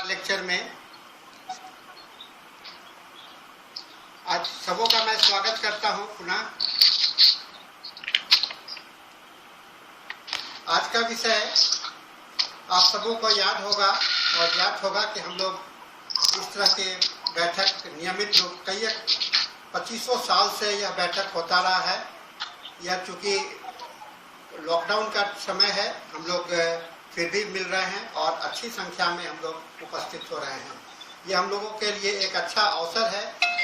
Lecture में आज सबों का मैं स्वागत करता हूं पुनः। आज का विषय आप सबों को याद होगा और ज्ञात होगा कि हम लोग इस तरह के बैठक नियमित रूप कई 2500 साल से यह बैठक होता रहा है। यह चूँकि लॉकडाउन का समय है, हम लोग फिर भी मिल रहे हैं और अच्छी संख्या में हम लोग उपस्थित हो रहे हैं। ये हम लोगों के लिए एक अच्छा अवसर है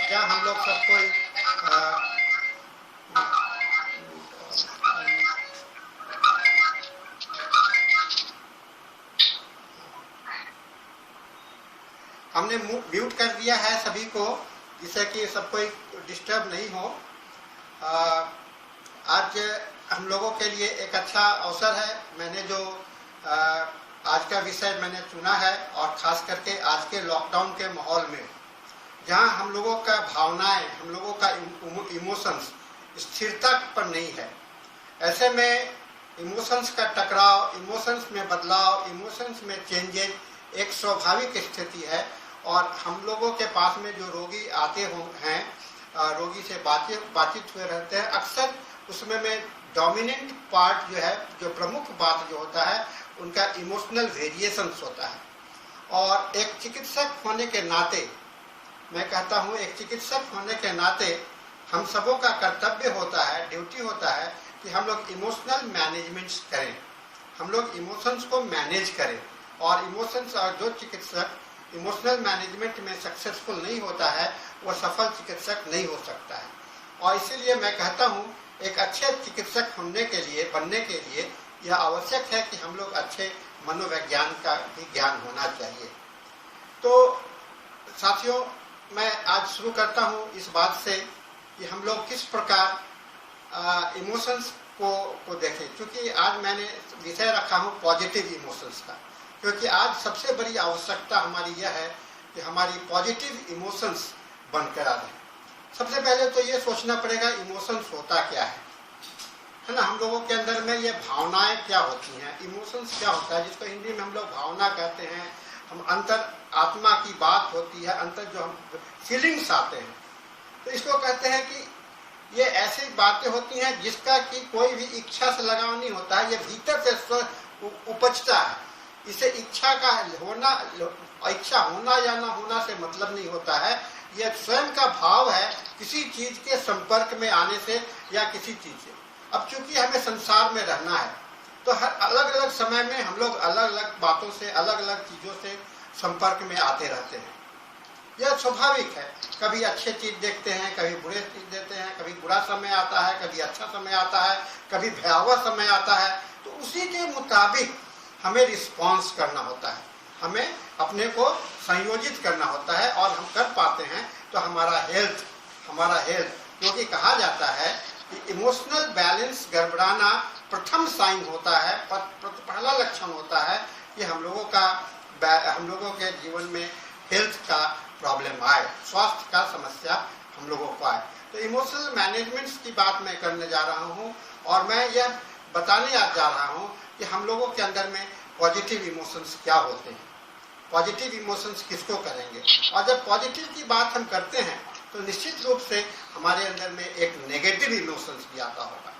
जहाँ हम लोग सबको हमने म्यूट कर दिया है सभी को, जिससे कि सब कोई डिस्टर्ब नहीं हो। आज हम लोगों के लिए एक अच्छा अवसर है। मैंने जो आज का विषय मैंने चुना है और ख़ास करके आज के लॉकडाउन के माहौल में जहां हम लोगों का भावनाएं, हम लोगों का इमोशंस स्थिरता पर नहीं है, ऐसे में इमोशंस का टकराव, इमोशंस में बदलाव, इमोशंस में चेंजेज एक स्वाभाविक स्थिति है। और हम लोगों के पास में जो रोगी आते हैं, रोगी से बातचीत हुए रहते हैं, अक्सर उसमें में डोमिनेंट पार्ट जो है, जो प्रमुख बात जो होता है, उनका इमोशनल वेरिएशंस होता है। और एक चिकित्सक होने के नाते मैं कहता हूँ, एक चिकित्सक होने के नाते हम सबों का कर्तव्य होता है, ड्यूटी होता है कि हम लोग इमोशनल मैनेजमेंट करें, हम लोग इमोशंस को मैनेज करें। और इमोशंस, और जो चिकित्सक इमोशनल मैनेजमेंट में सक्सेसफुल नहीं होता है वो सफल चिकित्सक नहीं हो सकता है। और इसीलिए मैं कहता हूँ एक अच्छे चिकित्सक बनने के लिए यह आवश्यक है कि हम लोग अच्छे मनोविज्ञान का भी ज्ञान होना चाहिए। तो साथियों, मैं आज शुरू करता हूँ इस बात से कि हम लोग किस प्रकार इमोशंस को देखें। क्योंकि आज मैंने विषय रखा हूँ पॉजिटिव इमोशंस का, क्योंकि आज सबसे बड़ी आवश्यकता हमारी यह है कि हमारी पॉजिटिव इमोशंस बनकर आ रहे। सबसे पहले तो ये सोचना पड़ेगा इमोशंस होता क्या है ना। हम लोगों के अंदर में ये भावनाएं क्या होती हैं, इमोशंस क्या होता है, जिसको हिंदी में हम लोग भावना कहते हैं। हम अंतर आत्मा की बात होती है, अंतर जो हम फीलिंग्स आते हैं, तो इसको कहते हैं कि ये ऐसी बातें होती हैं जिसका कि कोई भी इच्छा से लगाव नहीं होता है, ये भीतर से उपजता है। इसे इच्छा होना या ना होना से मतलब नहीं होता है। यह स्वयं का भाव है किसी चीज के संपर्क में आने से या किसी चीज से। अब चूंकि हमें संसार में रहना है तो हर अलग अलग समय में हम लोग अलग अलग बातों से, अलग अलग चीजों से संपर्क में आते रहते हैं। यह स्वाभाविक है। कभी अच्छे चीज देखते हैं, कभी बुरे चीज देखते हैं, कभी बुरा समय आता है, कभी अच्छा समय आता है, कभी भयावह समय आता है। तो उसी के मुताबिक हमें रिस्पॉन्स करना होता है, हमें अपने को संयोजित करना होता है और हम कर पाते हैं तो हमारा हेल्थ क्योंकि कहा जाता है कि इमोशनल बैलेंस गड़बड़ाना प्रथम साइन होता है, पहला लक्षण होता है कि हम लोगों के जीवन में हेल्थ का प्रॉब्लम आए, स्वास्थ्य का समस्या हम लोगों को आए। तो इमोशनल मैनेजमेंट की बात मैं करने जा रहा हूँ और मैं यह बताने जा रहा हूँ कि हम लोगों के अंदर में पॉजिटिव इमोशंस क्या होते हैं, पॉजिटिव इमोशंस किसको करेंगे। और जब पॉजिटिव की बात हम करते हैं तो निश्चित रूप से हमारे अंदर में एक नेगेटिव इमोशंस भी आता होगा।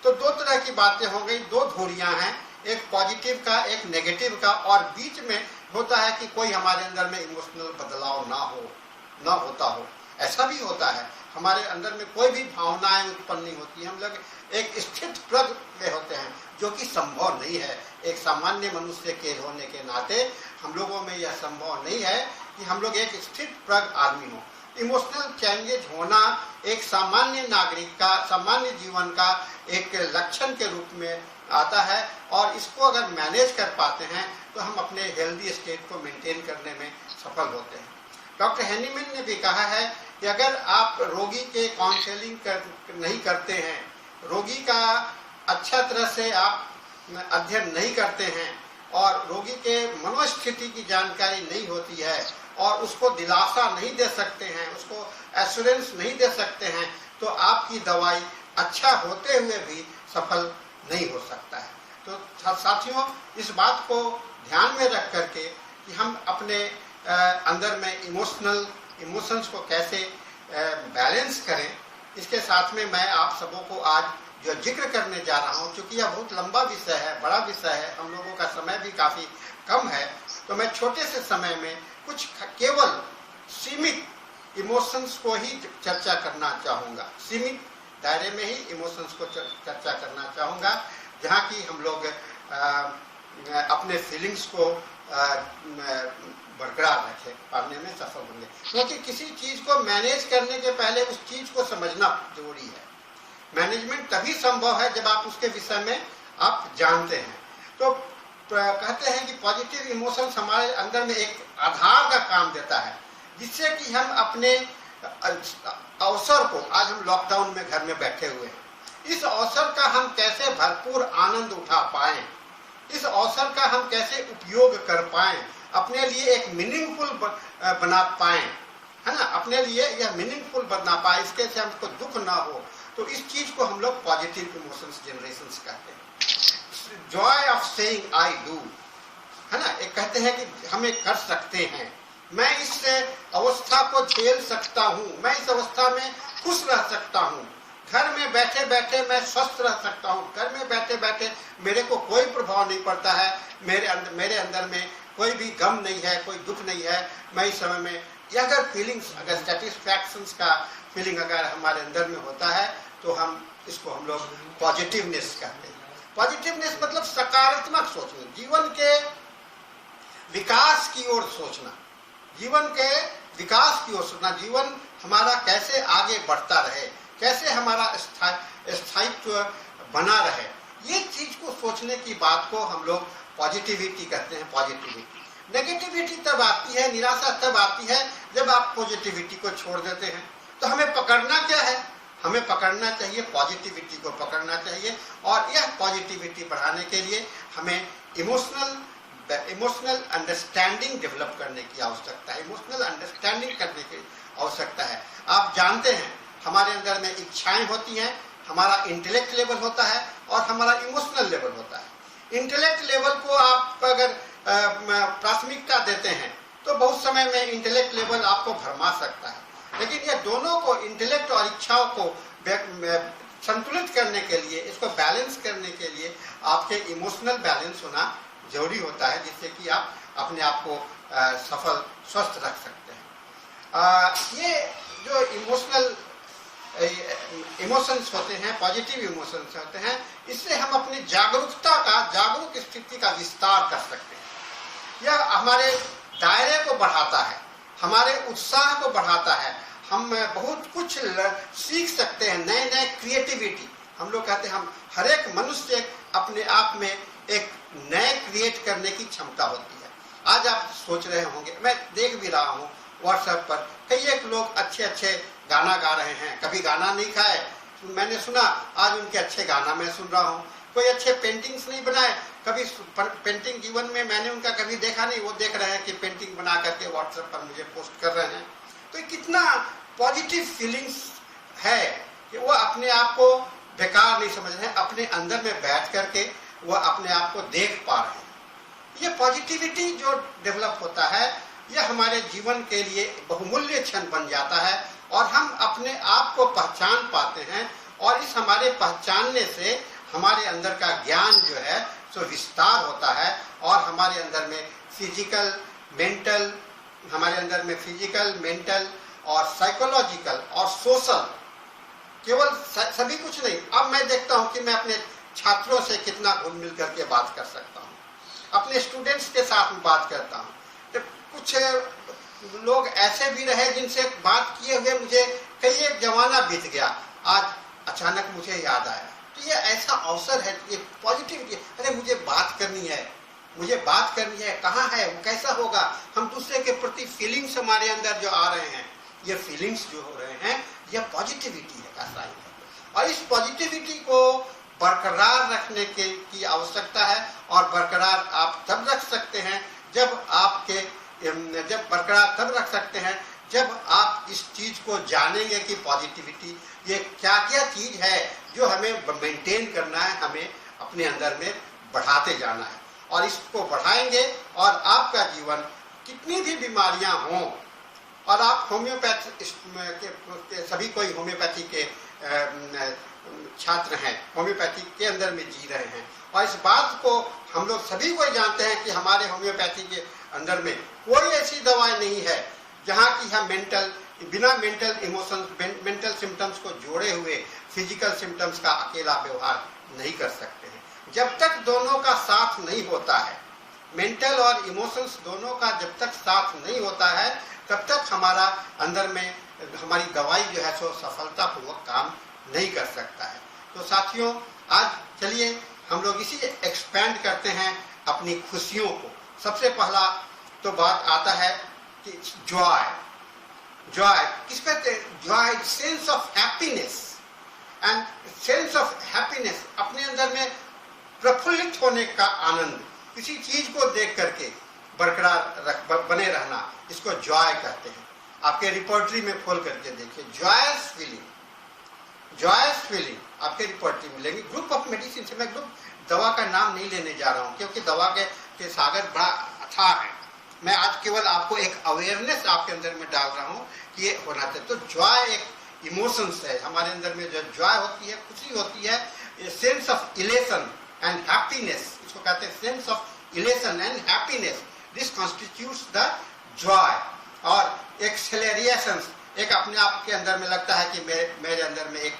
तो दो तरह की बातें हो गई, दो धुरियां हैं, एक पॉजिटिव का, एक नेगेटिव का, और बीच में होता है कि कोई हमारे अंदर में इमोशनल बदलाव ना होता हो। ऐसा भी होता है हमारे अंदर में कोई भी भावनाएं उत्पन्न नहीं होती। हम लोग एक स्थित प्रज्ञ में होते हैं, जो कि संभव नहीं है। एक सामान्य मनुष्य के होने के नाते हम लोगों में यह संभव नहीं है कि हम लोग एक स्थित प्रज्ञ आदमी हो। इमोशनल चेंजेज होना एक सामान्य नागरिक का, सामान्य जीवन का एक लक्षण के रूप में आता है। और इसको अगर मैनेज कर पाते हैं तो हम अपने हेल्दी स्टेट को मेंटेन करने में सफल होते हैं। डॉक्टर हैनीमैन ने भी कहा है कि अगर आप रोगी के काउंसलिंग नहीं करते हैं, रोगी का अच्छा तरह से आप अध्ययन नहीं करते हैं और रोगी के मनोस्थिति की जानकारी नहीं होती है और उसको दिलासा नहीं दे सकते हैं, उसको एश्योरेंस नहीं दे सकते हैं, तो आपकी दवाई अच्छा होते हुए भी सफल नहीं हो सकता है। तो साथियों, इस बात को ध्यान में रख करके कि हम अपने अंदर में इमोशंस को कैसे बैलेंस करें। इसके साथ में मैं आप सबों को आज जो जिक्र करने जा रहा हूं, क्योंकि यह बहुत लंबा विषय है, बड़ा विषय है, हम लोगों का समय भी काफी कम है, तो मैं छोटे से समय में कुछ केवल सीमित इमोशंस को ही चर्चा करना चाहूँगा, सीमित दायरे में ही इमोशंस को चर्चा करना चाहूँगा, जहाँ की हम लोग अपने फीलिंग्स को बरकरार रखे पाने में सफल होंगे। क्योंकि किसी चीज को मैनेज करने के पहले उस चीज को समझना जरूरी है। मैनेजमेंट तभी संभव है जब आप उसके विषय में आप जानते हैं। तो कहते हैं कि पॉजिटिव इमोशंस हमारे अंदर में एक आधार का काम देता है, जिससे कि हम अपने अवसर को, आज हम लॉकडाउन में घर में बैठे हुए हैं, इस अवसर का हम कैसे भरपूर आनंद उठा पाए, इस अवसर का हम कैसे उपयोग कर पाए, अपने लिए एक मीनिंगफुल बना पाए, है ना, अपने लिए यह मीनिंगफुल बना पाए, इसके से हमको दुख ना हो। तो इस चीज को हम लोग पॉजिटिव इमोशंस जनरेशंस कहते हैं। Joy of saying I do, है ना, एक कहते हैं कि हमें कर सकते हैं, मैं इस अवस्था को झेल सकता हूँ, मैं इस अवस्था में खुश रह सकता हूँ, घर में बैठे बैठे मैं स्वस्थ रह सकता हूँ, घर में बैठे बैठे मेरे को कोई प्रभाव नहीं पड़ता है, मेरे अंदर में कोई भी गम नहीं है, कोई दुख नहीं है, मैं इस समय में, अगर फीलिंग्स, अगर सेटिस्फैक्शंस का फीलिंग अगर हमारे अंदर में होता है, तो इसको हम लोग पॉजिटिवनेस कहते हैं। पॉजिटिवनेस मतलब सकारात्मक सोचना, जीवन के विकास की ओर सोचना, जीवन के विकास की ओर सोचना, जीवन हमारा कैसे आगे बढ़ता रहे, कैसे हमारा स्थायित्व बना रहे, ये चीज को सोचने की बात को हम लोग पॉजिटिविटी कहते हैं। पॉजिटिविटी, नेगेटिविटी तब आती है, निराशा तब आती है जब आप पॉजिटिविटी को छोड़ देते हैं। तो हमें पकड़ना क्या है, हमें पकड़ना चाहिए, पॉजिटिविटी को पकड़ना चाहिए, और यह पॉजिटिविटी बढ़ाने के लिए हमें इमोशनल अंडरस्टैंडिंग डेवलप करने की आवश्यकता है, इमोशनल अंडरस्टैंडिंग करने की आवश्यकता है। आप जानते हैं हमारे अंदर में इच्छाएं होती हैं, हमारा इंटेलेक्ट लेवल होता है और हमारा इमोशनल लेवल होता है। इंटेलेक्ट लेवल को आप अगर प्राथमिकता देते हैं तो बहुत समय में इंटेलेक्ट लेवल आपको भरमा सकता है, लेकिन ये दोनों को, इंटेलेक्ट और इच्छाओं को संतुलित करने के लिए, इसको बैलेंस करने के लिए आपके इमोशनल बैलेंस होना जरूरी होता है, जिससे कि आप अपने आप को सफल, स्वस्थ रख सकते हैं। ये जो इमोशंस होते हैं, पॉजिटिव इमोशंस होते हैं, इससे हम अपनी जागरूक स्थिति का विस्तार कर सकते हैं। यह हमारे दायरे को बढ़ाता है, हमारे उत्साह को बढ़ाता है, हम बहुत कुछ सीख सकते हैं, नए नए क्रिएटिविटी। हम लोग कहते हैं हम हर एक मनुष्य अपने आप में एक नए क्रिएट करने की क्षमता होती है। आज आप सोच रहे होंगे, मैं देख भी रहा हूँ व्हाट्सएप पर कई एक लोग अच्छे गाना गा रहे हैं, कभी गाना नहीं खाए, मैंने सुना, आज उनके अच्छे गाना मैं सुन रहा हूँ। कोई अच्छे पेंटिंग्स नहीं बनाए, कभी पेंटिंग जीवन में मैंने उनका कभी देखा नहीं, वो देख रहे हैं कि पेंटिंग बना करके व्हाट्सएप पर मुझे पोस्ट कर रहे हैं। तो कितना पॉजिटिव फीलिंग्स है कि वो अपने आप को बेकार नहीं समझ रहे हैं, अपने अंदर में बैठ करके वो अपने आप को देख पा रहे हैं। ये पॉजिटिविटी जो डेवलप होता है, यह हमारे जीवन के लिए बहुमूल्य क्षण बन जाता है, और हम अपने आप को पहचान पाते हैं, और इस हमारे पहचानने से हमारे अंदर का ज्ञान जो है सो विस्तार होता है, और हमारे अंदर में फिजिकल, मेंटल और साइकोलॉजिकल और सोशल, केवल सभी कुछ नहीं। अब मैं देखता हूं कि मैं अपने छात्रों से कितना घुल मिल करके बात कर सकता हूं, अपने स्टूडेंट्स के साथ में बात करता हूं। तो कुछ लोग ऐसे भी रहे जिनसे बात किए हुए मुझे कई एक जमाना बीत गया, आज अचानक मुझे याद आया। तो ये ऐसा अवसर है, ये पॉजिटिविटी, अरे मुझे बात करनी है, कहाँ है वो, कैसा होगा, हम दूसरे के प्रति फीलिंग्स हमारे अंदर जो आ रहे हैं, ये फीलिंग्स जो हो रहे हैं, ये पॉजिटिविटी का साइन है। और इस पॉजिटिविटी को बरकरार रखने की आवश्यकता है, और बरकरार आप तब रख सकते हैं जब आप इस चीज को जानेंगे कि पॉजिटिविटी ये क्या क्या चीज है जो हमें मेंटेन करना है, हमें अपने अंदर में बढ़ाते जाना है, और इसको बढ़ाएंगे और आपका जीवन कितनी भी बीमारियां हों, और आप होम्योपैथी के सभी कोई होम्योपैथी के छात्र हैं, होम्योपैथी के अंदर में जी रहे हैं, और इस बात को हम लोग सभी कोई जानते हैं कि हमारे होम्योपैथी के अंदर में कोई ऐसी दवाई नहीं है जहाँ की हम बिना मेंटल इमोशंस, मेंटल सिम्टम्स को जोड़े हुए फिजिकल सिम्टम्स का अकेला व्यवहार नहीं कर सकते हैं। जब तक दोनों का साथ नहीं होता है, मेंटल और इमोशंस दोनों का जब तक साथ नहीं होता है, तब तक हमारा अंदर में हमारी दवाई जो है सो सफलतापूर्वक काम नहीं कर सकता है। तो साथियों, आज चलिए हम लोग इसी एक्सपेंड करते हैं अपनी खुशियों को। सबसे पहला तो बात आता है कि जॉय किस कहते हैं? Joy, sense of happiness, and sense of happiness अपने अंदर में प्रफुल्लित होने का आनंद, किसी चीज को देख करके बरकरार बने रहना, इसको जॉय कहते हैं। आपके रिपोर्टरी में खोल करके देखिए, जॉयस फीलिंग आपके रिपोर्टरी में मिलेंगे। ग्रुप ऑफ मेडिसिन से, मैं ग्रुप दवा का नाम नहीं लेने जा रहा हूँ क्योंकि दवा के सागर बड़ा अथाह है। मैं आज केवल आपको एक अवेयरनेस आपके अंदर में डाल रहा हूँ कि ये होना चाहिए। तो जॉय एक इमोशंस है हमारे अंदर में, जो जॉय होती है, खुशी होती है, sense of elation and happiness, इसको कहते हैं sense of elation and happiness, this constitutes the Joy. और एक्सेलरेशन, एक अपने आप के अंदर में लगता है कि मेरे अंदर में एक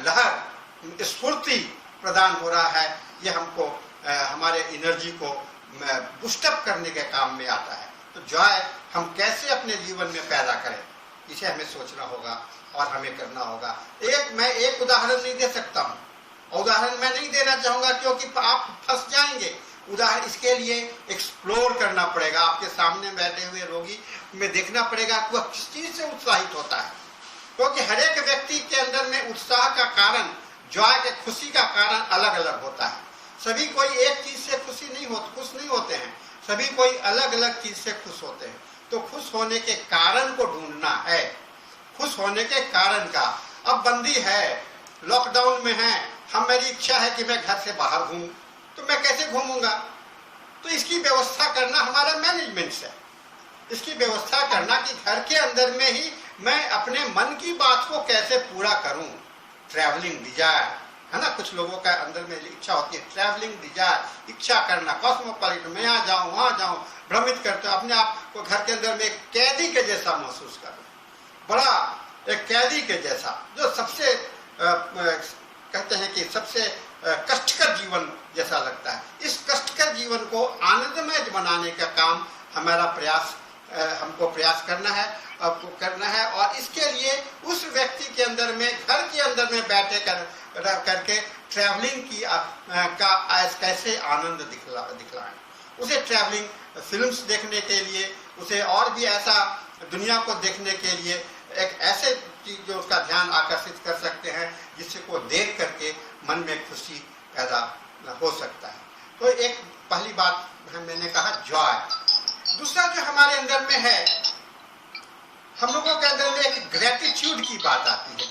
लहर, स्फूर्ति प्रदान हो रहा है, ये हमको हमारे एनर्जी को बूस्टअप करने के काम में आता है। तो जॉय हम कैसे अपने जीवन में पैदा करें, इसे हमें सोचना होगा और हमें करना होगा। मैं एक उदाहरण नहीं दे सकता हूँ, उदाहरण मैं नहीं देना चाहूंगा क्योंकि आप फंस जाएंगे। उदाहरण इसके लिए एक्सप्लोर करना पड़ेगा। आपके सामने बैठे हुए रोगी में देखना पड़ेगा कि वह किस चीज से उत्साहित होता है, क्योंकि हर एक व्यक्ति के अंदर में उत्साह का कारण, जॉय के खुशी का कारण अलग अलग होता है। सभी कोई एक चीज से खुश नहीं होते हैं, सभी कोई अलग अलग चीज से खुश होते हैं। तो खुश होने के कारण को ढूंढना है, खुश होने के कारण का। अब बंदी है, लॉकडाउन में है, मेरी इच्छा है कि मैं घर से बाहर घूमूं, तो मैं कैसे घूमूंगा? तो इसकी व्यवस्था करना हमारा मैनेजमेंट है। इसकी व्यवस्था करना कि घर के अंदर में ही मैं अपने मन की बात को कैसे पूरा करूं। ट्रैवलिंग डिजायर है ना, कुछ लोगों का अंदर में इच्छा होती है, ट्रैवलिंग डिजायर, इच्छा करना, कॉस्मोपॉलिटन में यहाँ जाऊं वहां जाऊं, भ्रमित करते अपने आप को घर के अंदर में एक कैदी के जैसा महसूस करना, बड़ा एक कैदी के जैसा, जो सबसे कहते हैं कि सबसे कष्टकर जीवन जैसा लगता है। इस कष्टकर जीवन को आनंदमय बनाने का काम हमारा हमको प्रयास करना है, आपको करना है। और इसके लिए उस व्यक्ति के अंदर में, घर के अंदर में बैठे करके ट्रैवलिंग की का कैसे आनंद दिखलाएं, उसे ट्रैवलिंग फिल्म्स देखने के लिए, उसे और भी ऐसा दुनिया को देखने के लिए एक ऐसे चीज जो उसका ध्यान आकर्षित कर सकते हैं जिससे को देख करके मन में खुशी पैदा हो सकता है। तो एक पहली बात मैंने कहा जॉय। दूसरा जो हमारे अंदर में है, हम लोगों के अंदर में एक ग्रेटिट्यूड की बात आती है।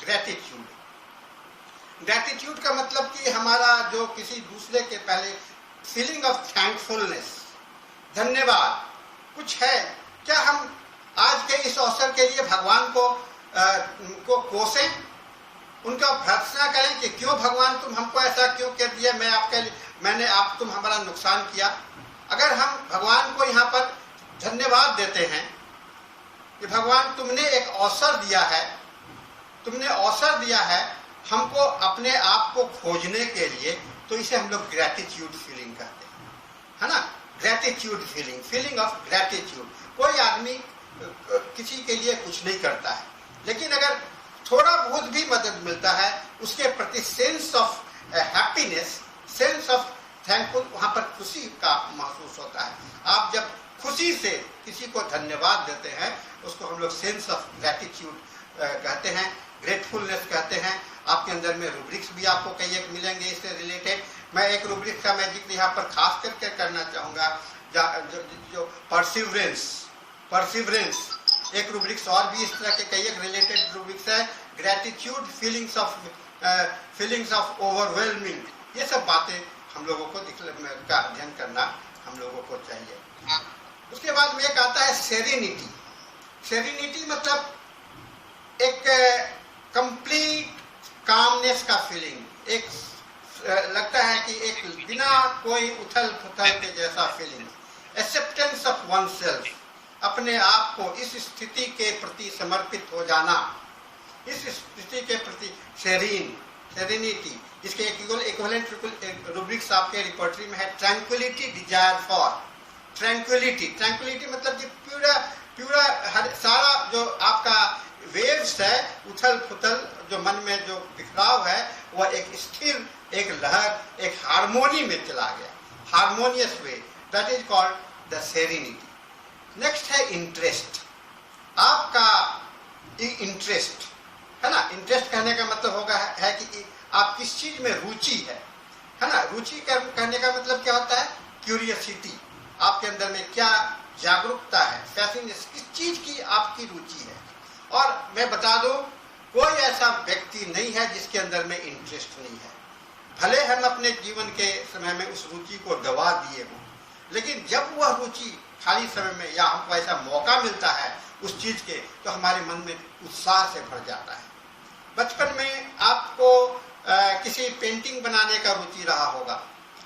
ग्रेटिट्यूड का मतलब कि हमारा जो किसी दूसरे के पहले फीलिंग ऑफ थैंकफुलनेस, धन्यवाद कुछ है। क्या हम आज के इस अवसर के लिए भगवान को कोसें, उनका भर्त्सना करें कि क्यों भगवान तुम हमको ऐसा क्यों कर दिया, तुम हमारा नुकसान किया। अगर हम भगवान को यहाँ पर धन्यवाद देते हैं कि भगवान तुमने एक अवसर दिया है हमको अपने आप को खोजने के लिए, तो इसे हम लोग ग्रेटिट्यूड फीलिंग कहते हैं, है ना। Gratitude feeling of gratitude. कोई आदमी किसी के लिए कुछ नहीं करता है, लेकिन अगर थोड़ा बहुत भी मदद मिलता है, उसके प्रति sense of happiness, sense of thankful, वहां पर खुशी का महसूस होता है। आप जब खुशी से किसी को धन्यवाद देते हैं, उसको हम लोग सेंस ऑफ ग्रेटिट्यूड कहते हैं, ग्रेटफुलनेस कहते हैं। आपके अंदर में रूब्रिक्स भी आपको कई एक मिलेंगे इससे रिलेटेड। मैं एक रूब्रिक का मैं जिक्र यहाँ पर खास करके करना चाहूंगा, जो परसिवरेंस, एक रूब्रिक्स और भी इस तरह के कई एक रिलेटेड रूब्रिक्स है। ग्रेटिट्यूड, फीलिंग्स ऑफ ओवरवेलमिंग, ये सब बातें हम लोगों को का अध्ययन करना हम लोगों को चाहिए। उसके बाद में एक आता है सेरेनिटी। सेरेनिटी मतलब एक कंप्लीट कामनेस का फीलिंग, एक लगता है कि एक बिना कोई उथल पुथल के जैसा feeling, acceptance of one self, अपने आप को इस स्थिति के प्रति समर्पित हो जाना, इस स्थिति के प्रति सेरेनिटी। इसके इक्विवेलेंट रूब्रिक्स आपके रिपोर्टरी में है। Tranquillity, desire for tranquillity. Tranquillity मतलब कि पूरा हर सारा जो आपका वेव्स है, उथल पुथल जो मन में जो बिखराव है, वह एक स्थिर, एक लहर, एक हार्मोनी में चला गया, harmonious way, that is called the serenity. Next है इंटरेस्ट। आपका इंटरेस्ट है ना, इंटरेस्ट कहने का मतलब होगा है कि आप किस चीज में रुचि है ना। रुचि कहने का मतलब क्या होता है? क्यूरियसिटी, आपके अंदर में क्या जागरूकता है, फैसिनेशन, किस चीज की आपकी रुचि है। और मैं बता दूं, कोई ऐसा व्यक्ति नहीं है जिसके अंदर में इंटरेस्ट नहीं है। भले हम अपने जीवन के समय में उस रुचि को दबा दिए हों, लेकिन जब वह रुचि खाली समय में या हमको ऐसा मौका मिलता है उस चीज के, तो हमारे मन में उत्साह से भर जाता है। बचपन में आपको किसी पेंटिंग बनाने का रुचि रहा होगा,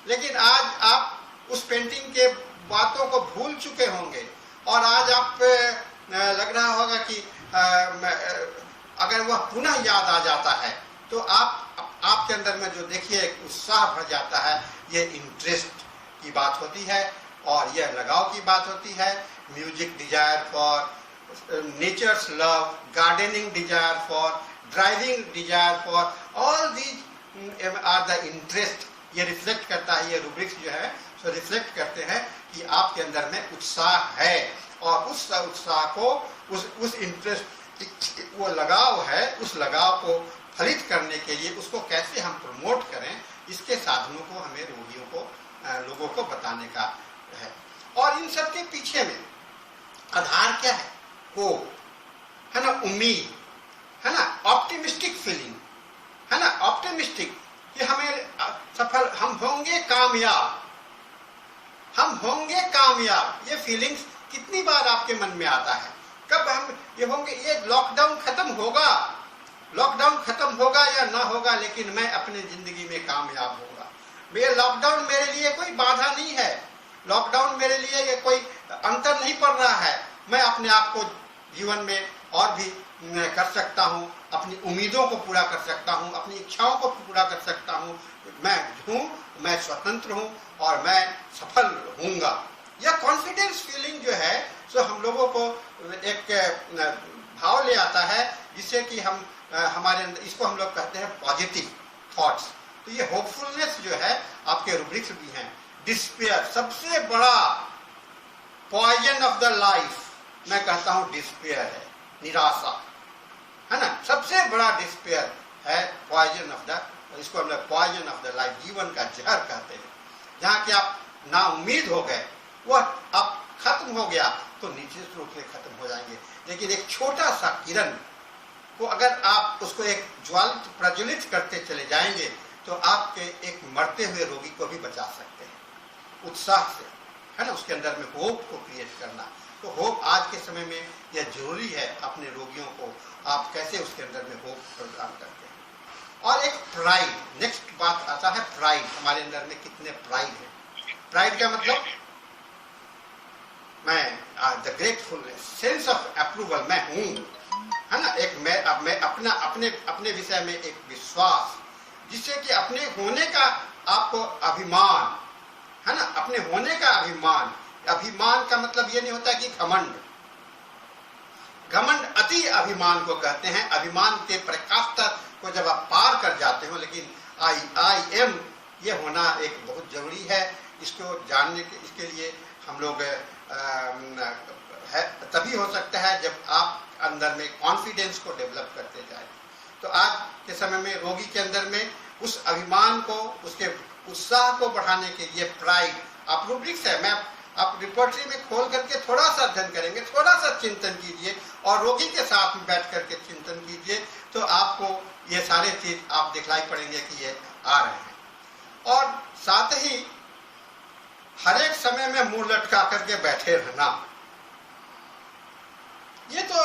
लेकिन आज आप उस पेंटिंग के बातों को भूल चुके होंगे और आज आप लग रहा होगा कि अगर वह पुनः याद आ जाता है तो आपके अंदर में जो देखिए उत्साह भर जाता है। ये इंटरेस्ट की बात होती है और यह लगाव की बात होती है। Music desire for, nature's love, gardening desire for, driving desire for, all these are the interest. ये रिफ्लेक्ट करता है, ये रूब्रिक्स जो है सो रिफ्लेक्ट करते हैं कि आपके अंदर में उत्साह है और उस उत्साह को, उस इंटरेस्ट, वो लगाव है, उस लगाव को फलित करने के लिए उसको कैसे हम प्रमोट करें, इसके साधनों को हमें रोगियों को, लोगों को बताने का है। और इन सब के पीछे में आधार क्या है? होप है ना, उम्मीद है ना, ऑप्टिमिस्टिक फीलिंग है ना, ऑप्टिमिस्टिक कि हमें सफल, हम होंगे कामयाब, हम होंगे कामयाब। ये फीलिंग्स कितनी बार आपके मन में आता है? कब हम ये होंगे? ये लॉकडाउन खत्म होगा, लॉकडाउन खत्म होगा या ना होगा, लेकिन मैं अपनी जिंदगी में कामयाब होगा। ये लॉकडाउन मेरे लिए कोई बाधा नहीं है, लॉकडाउन मेरे लिए ये कोई अंतर नहीं पड़ रहा है। मैं अपने आप को जीवन में और भी कर सकता हूँ, अपनी उम्मीदों को पूरा कर सकता हूँ, अपनी इच्छाओं को पूरा कर सकता हूँ। मैं हूँ, मैं स्वतंत्र हूँ और मैं सफल होऊंगा। यह कॉन्फिडेंस फीलिंग जो है सो हम लोगों को एक भाव ले आता है, जिससे कि हम हमारे अंदर, इसको हम लोग कहते हैं पॉजिटिव थॉट्स। तो ये होपफुलनेस जो है आपके रूब्रिक्स भी हैं। डिस्पेयर, सबसे बड़ा पॉइजन ऑफ द लाइफ मैं कहता हूँ डिस्पेयर है, निराशा है ना। सबसे बड़ा डिस्पेयर है पॉइजन ऑफ द, इसको हम लोग पॉइजन ऑफ द लाइफ, जीवन का जहर कहते हैं। जहाँ कि आप ना उम्मीद हो गए, वह अब खत्म हो गया तो निश्चित रूप से खत्म हो जाएंगे। लेकिन एक छोटा सा किरण को अगर आप उसको एक ज्वालित प्रज्वलित करते चले जाएंगे तो आपके एक मरते हुए रोगी को भी बचा सकते हैं उत्साह से, है ना। उसके अंदर में होप को क्रिएट करना, तो होप आज के समय में यह जरूरी है। अपने रोगियों को आप कैसे उसके अंदर में होप प्रदान करते हैं। और एक प्राइड, नेक्स्ट बात आता है प्राइड। हमारे अंदर में कितने प्राइड है? प्राइड का मतलब मैं the gratefulness, sense of approval, मैं हूँ, है ना। एक मैं अपना अपने विषय में एक विश्वास, जिससे कि अपने होने का आपको अभिमान, है ना, अपने होने का अभिमान। अभिमान का मतलब ये नहीं होता कि घमंड, घमंड अति अभिमान को कहते हैं। अभिमान के प्रकाष्ठा को जब आप पार कर जाते हो, लेकिन आई एम ये होना एक बहुत जरूरी है। इसको जानने के, इसके लिए हम लोग है तभी हो सकता है जब आप अंदर में कॉन्फिडेंस को डेवलप करते जाए। तो आज के समय में रोगी के अंदर में उस अभिमान को, उसके उत्साह को बढ़ाने के लिए प्राइड, आप रूब्रिक्स है, मैं आप रिपोर्टरी में खोल करके थोड़ा सा अध्ययन करेंगे, थोड़ा सा चिंतन कीजिए और रोगी के साथ में बैठ करके चिंतन कीजिए, तो आपको ये सारे चीज आप दिखलाई पड़ेंगे कि ये आ रहे हैं। और साथ ही हर एक समय में मुंह लटका करके बैठे रहना, ये तो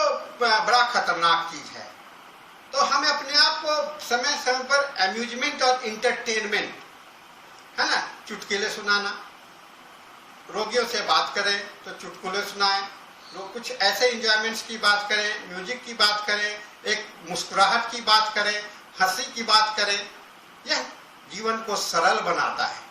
बड़ा खतरनाक चीज है। तो हमें अपने आप को समय समय पर अम्यूजमेंट और इंटरटेनमेंट, है ना, चुटकुले सुनाना, रोगियों से बात करें तो चुटकुले सुनाएं, कुछ ऐसे इंजॉयमेंट्स की बात करें, म्यूजिक की बात करें, एक मुस्कुराहट की बात करें, हंसी की बात करें। यह जीवन को सरल बनाता है।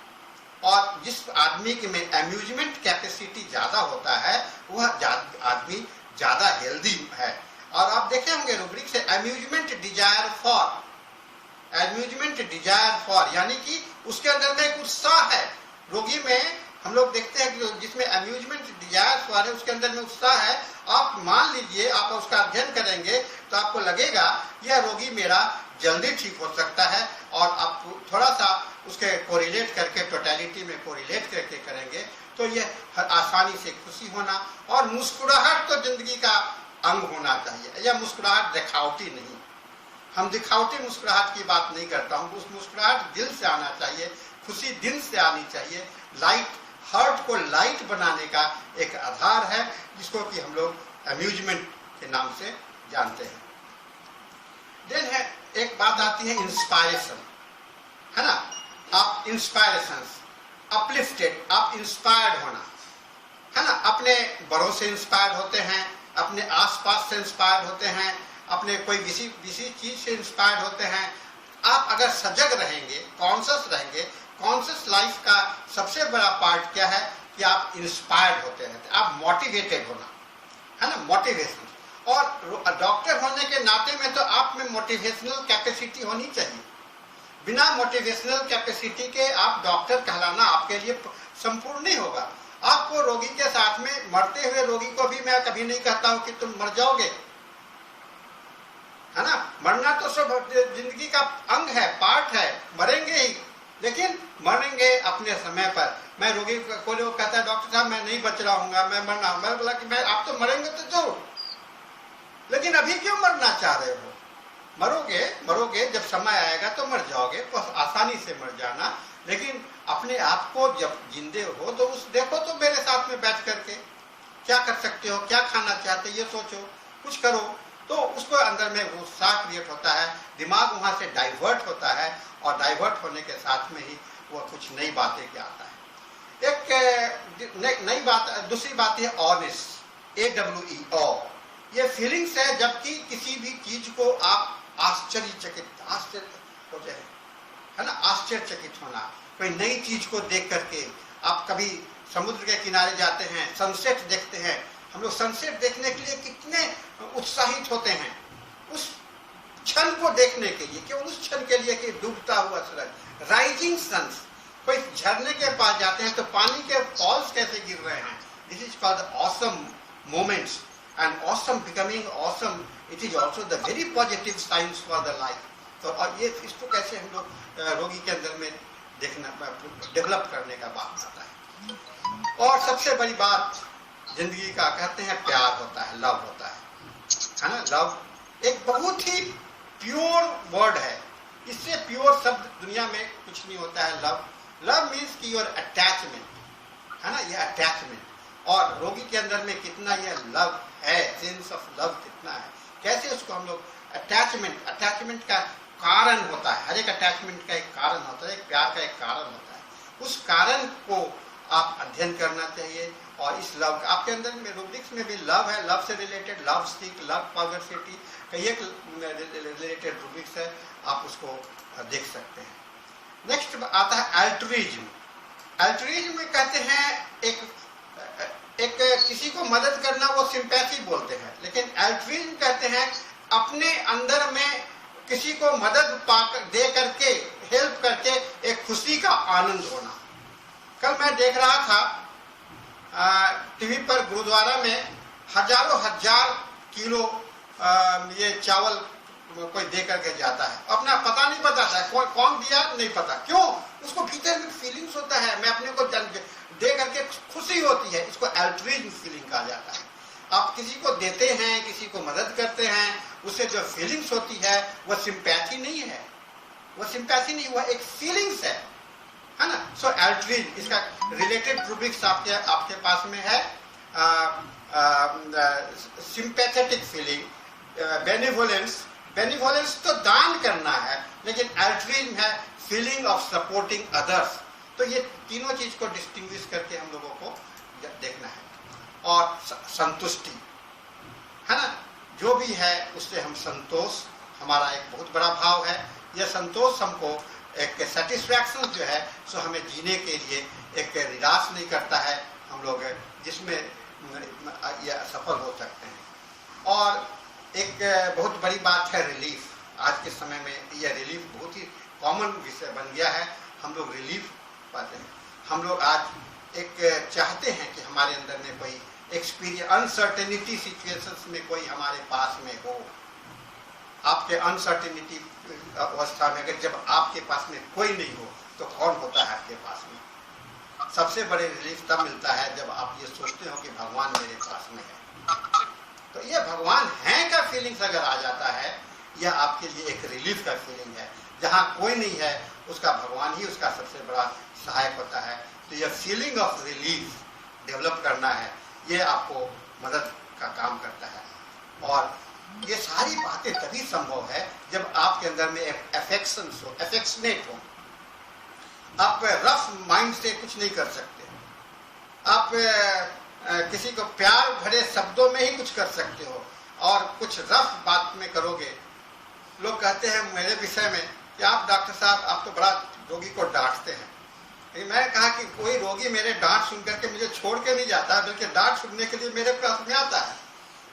और जिस आदमी के में अम्यूजमेंट कैपेसिटी ज्यादा होता है वह आदमी ज्यादा हेल्दी है। और आप देखे होंगे रूब्रिक से अम्यूजमेंट डिजायर फॉर, यानी कि उसके अंदर में एक उत्साह है। रोगी में हम लोग देखते हैं कि जिसमें अम्यूजमेंट डिजायर फॉर है उसके अंदर में उत्साह है। आप मान लीजिए आप उसका अध्ययन करेंगे तो आपको लगेगा यह रोगी मेरा जल्दी ठीक हो सकता है। और आप थोड़ा सा उसके कोरिलेट करके, टोटलिटी में कोरिलेट करके करेंगे तो यह आसानी से खुशी होना। और मुस्कुराहट तो जिंदगी का अंग होना चाहिए। यह मुस्कुराहट दिखावटी नहीं, हम दिखावटी मुस्कुराहट की बात नहीं करता हूँ। उस मुस्कुराहट दिल से आना चाहिए, खुशी दिल से आनी चाहिए। लाइट, हर्ट को लाइट बनाने का एक आधार है जिसको कि हम लोग अम्यूजमेंट के नाम से जानते हैं। देन है एक बात आती है इंस्पायरेशन, है ना। आप इंस्पायरेशन, अपलिफ्टेड, आप इंस्पायर्ड होना, है ना। अपने बड़ों से इंस्पायर्ड होते हैं, अपने आसपास से इंस्पायर्ड होते हैं, अपने कोई किसी चीज से इंस्पायर्ड होते हैं। आप अगर सजग रहेंगे, कॉन्शियस रहेंगे, कॉन्शियस लाइफ का सबसे बड़ा पार्ट क्या है कि आप इंस्पायर्ड होते हैं, आप मोटिवेटेड होना, है ना, मोटिवेशन। और डॉक्टर होने के नाते में तो आप में मोटिवेशनल कैपेसिटी होनी चाहिए। बिना मोटिवेशनल कैपेसिटी के आप डॉक्टर कहलाना आपके लिए संपूर्ण नहीं होगा। आपको रोगी के साथ में, मरते हुए रोगी को भी मैं कभी नहीं कहता हूं कि तुम मर जाओगे, है ना। मरना तो सब जिंदगी का अंग है, पार्ट है, मरेंगे ही, लेकिन मरेंगे अपने समय पर। मैं रोगी को कहता है डॉक्टर साहब मैं नहीं बच रहा हूँ, मैं मरना, मैं बोला कि मैं आप तो मरेंगे तो जरूर, लेकिन अभी क्यों मरना चाह रहे हो? मरोगे जब समय आएगा तो मर जाओगे, तो आसानी से मर जाना। लेकिन अपने आप को जब जिंदे हो तो उस देखो तो मेरे साथ में बैठ करके क्या कर सकते हो, क्या खाना चाहते हो ये सोचो, कुछ करो, तो उसको अंदर में उत्साह क्रिएट होता है, दिमाग वहां से डाइवर्ट होता है और डाइवर्ट होने के साथ में ही वो कुछ नई बातें के आता है। एक नई बात, दूसरी बात है ऑनेस्ट, AWE, ये फीलिंग्स है जबकि किसी भी चीज को आप आश्चर्य हो जाए, है ना, आश्चर्यचकित होना। कोई नई चीज को देख करके, आप कभी समुद्र के किनारे जाते हैं, सनसेट देखते हैं, हम लोग सनसेट देखने के लिए कितने उत्साहित होते हैं, उस क्षण को देखने के लिए, केवल उस क्षण के लिए कि डूबता हुआ सूरज, राइजिंग सन्स। कोई झरने के पास जाते हैं तो पानी के फॉल्स कैसे गिर रहे हैं, this is called awesome moments and awesome becoming awesome, it is also the very positive signs for the life। तो और ये इसको कैसे हम लोग रोगी के अंदर में देखना, डेवलप करने का बात आता है। और सबसे बड़ी बात जिंदगी का कहते हैं प्यार होता है, लव होता है ना। लव एक बहुत ही प्योर वर्ड है, इससे प्योर शब्द दुनिया में कुछ नहीं होता है। लव मीन्स की योर अटैचमेंट, है ना, ये अटैचमेंट। और रोगी के अंदर में कितना यह लव है, सेंस ऑफ लव कितना है, कैसे उसको हम लोग अटैचमेंट का कारण होता है। हर एक अटैचमेंट का एक कारण होता है, एक प्यार का एक कारण होता है। उस कारण को आप अध्ययन करना चाहिए। और इस लव का आपके अंदर में रूब्रिक्स में भी लव है, लव से रिलेटेड, लव स्टिक, लव पॉवर्सिटी, कई एक रिलेटेड रूब्रिक्स है, आप उसको देख सकते हैं। नेक्स्ट आता है अल्ट्रुइज्म। अल्ट्रुइज्म में कहते हैं एक किसी को मदद करना, वो सिंपैथी बोलते हैं, लेकिन अल्ट्रुइज्म कहते हैं अपने अंदर में किसी को मदद दे करके, हेल्प करके एक खुशी का आनंद होना। कल मैं देख रहा था टीवी पर गुरुद्वारा में हजारों हजार किलो ये चावल कोई दे करके जाता है, अपना पता नहीं बताता है कौन दिया, नहीं पता क्यों, उसको भीतर में फीलिंग्स होता है, मैं अपने को दे करके खुशी होती है, इसको अल्ट्रुइज्म फीलिंग कहा जाता है। आप किसी को देते हैं, किसी को मदद करते हैं, उससे जो फीलिंग्स होती है वह सिंपैथी नहीं है, वह सिंपैथी नहीं, वह एक फीलिंग्स है, है ना। सो एल्ट्रीज, इसका रिलेटेड रूब्रिक्स आपके पास में है। सिंपैथेटिक फीलिंग, बेनिवोलेंस तो दान करना है, लेकिन एल्ट्रीज है फीलिंग ऑफ सपोर्टिंग अदर्स। तो ये तीनों चीज को डिस्टिंग्विश करके हम लोगों को देखना है। और संतुष्टि, है ना, जो भी है उससे हम संतोष, हमारा एक बहुत बड़ा भाव है। यह संतोष हमको एक सेटिस्फैक्शन जो है सो हमें जीने के लिए एक निराश नहीं करता है, हम लोग जिसमें यह सफल हो सकते हैं। और एक बहुत बड़ी बात है रिलीफ। आज के समय में यह रिलीफ बहुत ही कॉमन विषय बन गया है, हम लोग रिलीफ पाते हैं। हम लोग आज एक चाहते हैं कि हमारे अंदर में कोई एक्सपीरियंस, अनसर्टेनिटी सिचुएशंस में कोई हमारे पास में हो। आपके अनसर्टेनिटी अवस्था में अगर जब आपके पास में कोई नहीं हो तो कौन होता है आपके पास में? सबसे बड़े रिलीफ तब मिलता है जब आप ये सोचते हो कि भगवान मेरे पास में है। तो ये भगवान है का फीलिंग्स अगर आ जाता है, यह आपके लिए एक रिलीफ का फीलिंग है। जहाँ कोई नहीं है उसका भगवान ही उसका सबसे बड़ा सहायक होता है। तो यह फीलिंग ऑफ रिलीफ डेवलप करना है, ये आपको मदद का काम करता है। और ये सारी बातें तभी संभव है जब आपके अंदर में अफेक्शन हो, अफेक्शनेट हो। आप रफ माइंड से कुछ नहीं कर सकते। आप किसी को प्यार भरे शब्दों में ही कुछ कर सकते हो, और कुछ रफ बात में करोगे। लोग कहते हैं मेरे विषय में कि आप डॉक्टर साहब आप तो बड़ा रोगी को डांटते हैं। मैं कहा कि कोई रोगी मेरे डांट सुन करके मुझे छोड़ के नहीं जाता, बल्कि डांट सुनने के लिए मेरे पास में आता है।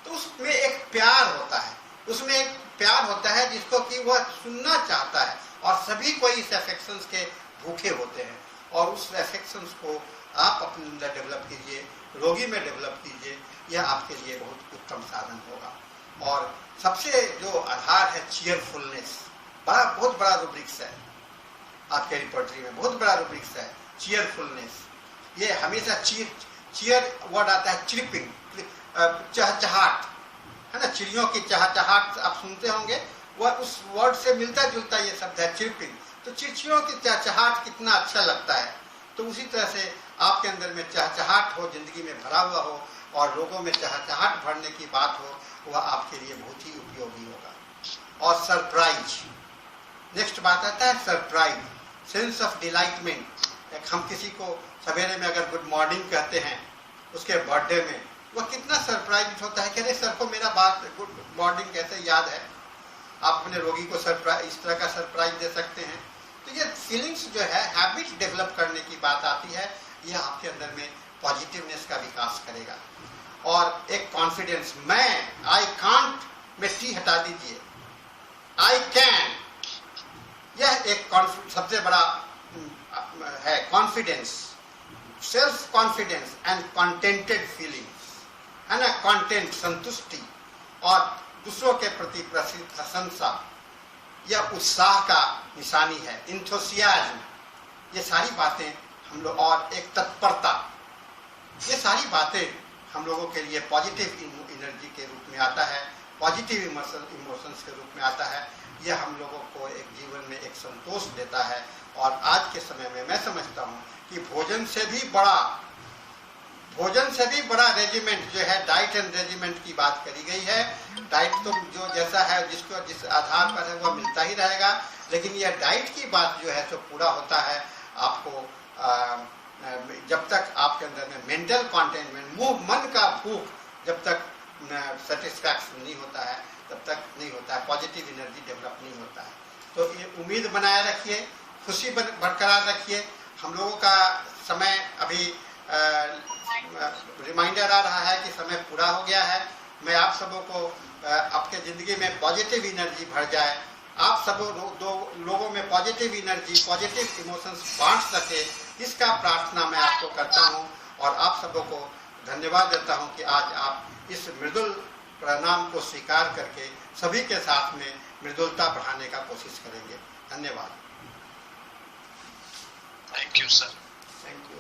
तो उसमें एक प्यार होता है, उसमें एक प्यार होता है जिसको कि वह सुनना चाहता है। और सभी कोई इस अफेक्शंस के भूखे होते हैं, और उस अफेक्शंस को आप अपने अंदर डेवलप कीजिए, रोगी में डेवलप कीजिए। यह आपके लिए बहुत उत्तम साधन होगा। और सबसे जो आधार है चीयरफुलनेस, बहुत बड़ा रूब्रिक्स है आपके रिपोर्टरी में, बहुत बड़ा रूब्रिक्स है चीयरफुलनेस। ये हमेशा चीयर वर्ड आता है चिरपिंग, चहचहाट, है ना। चिड़ियों की चहचहाट आप सुनते होंगे, वह उस वर्ड से मिलता जुलता ये शब्द है चिरपिंग। तो चिड़चिड़ों की चहचहाट कितना अच्छा लगता है। तो उसी तरह से आपके अंदर में चहचहाट हो, जिंदगी में भरा हुआ हो, और लोगों में चहचहाट भरने की बात हो, वह आपके लिए बहुत ही उपयोगी होगा। और सरप्राइज, नेक्स्ट बात आता है सरप्राइज, सेंस ऑफ डिलाइटमेंट। हम किसी को सवेरे में अगर गुड मॉर्निंग कहते हैं, उसके बर्थडे में वह कितना सरप्राइज होता है कि अरे सर को मेरा बात गुड मॉर्निंग कैसे याद है। आप अपने रोगी को सरप्राइज, इस तरह का सरप्राइज दे सकते हैं। तो ये फीलिंग्स जो है, हैबिट डेवलप करने की बात आती है, यह आपके अंदर में पॉजिटिवनेस का विकास करेगा। और एक कॉन्फिडेंस, मैं, आई कांट में टी हटा दीजिए, आई कैन, यह एक सबसे बड़ा है confidence, self confidence and contented feelings, है ना। कंटेंट, संतुष्टि, और दूसरों के प्रति प्रशंसा, यह उत्साह का निशानी है, इंथुसियाज्म। ये सारी बातें हम लोग, और एक तत्परता, ये सारी बातें हम लोगों के लिए पॉजिटिव एनर्जी के रूप में आता है, पॉजिटिव इमोशंस के रूप में आता है। यह हम लोगों को एक जीवन में एक संतोष देता है। और आज के समय में मैं समझता हूँ कि भोजन से भी बड़ा रेजिमेंट जो है, डाइट एंड रेजिमेंट की बात करी गई है। डाइट तो जो जैसा है, जिसको जिस आधार पर है वह मिलता ही रहेगा, लेकिन यह डाइट की बात जो है तो पूरा होता है आपको जब तक आपके अंदर में मेंटल कंटेनमेंट, मन का भूख जब तक सेटिस्फैक्शन नहीं होता है, तब तक नहीं होता है, पॉजिटिव एनर्जी डेवलप नहीं होता है। तो ये उम्मीद बनाए रखिए, खुशी बरकरार रखिए। हम लोगों का समय अभी रिमाइंडर आ रहा है कि समय पूरा हो गया है। मैं आप सबों को आपके ज़िंदगी में पॉजिटिव एनर्जी भर जाए, आप सब लोगों में पॉजिटिव एनर्जी, पॉजिटिव इमोशंस बांट सके, इसका प्रार्थना मैं आपको करता हूं। और आप सबों को धन्यवाद देता हूं कि आज आप इस मृदुल परिणाम को स्वीकार करके सभी के साथ में मृदुलता बढ़ाने का कोशिश करेंगे। धन्यवाद। Thank you sir. Thank you.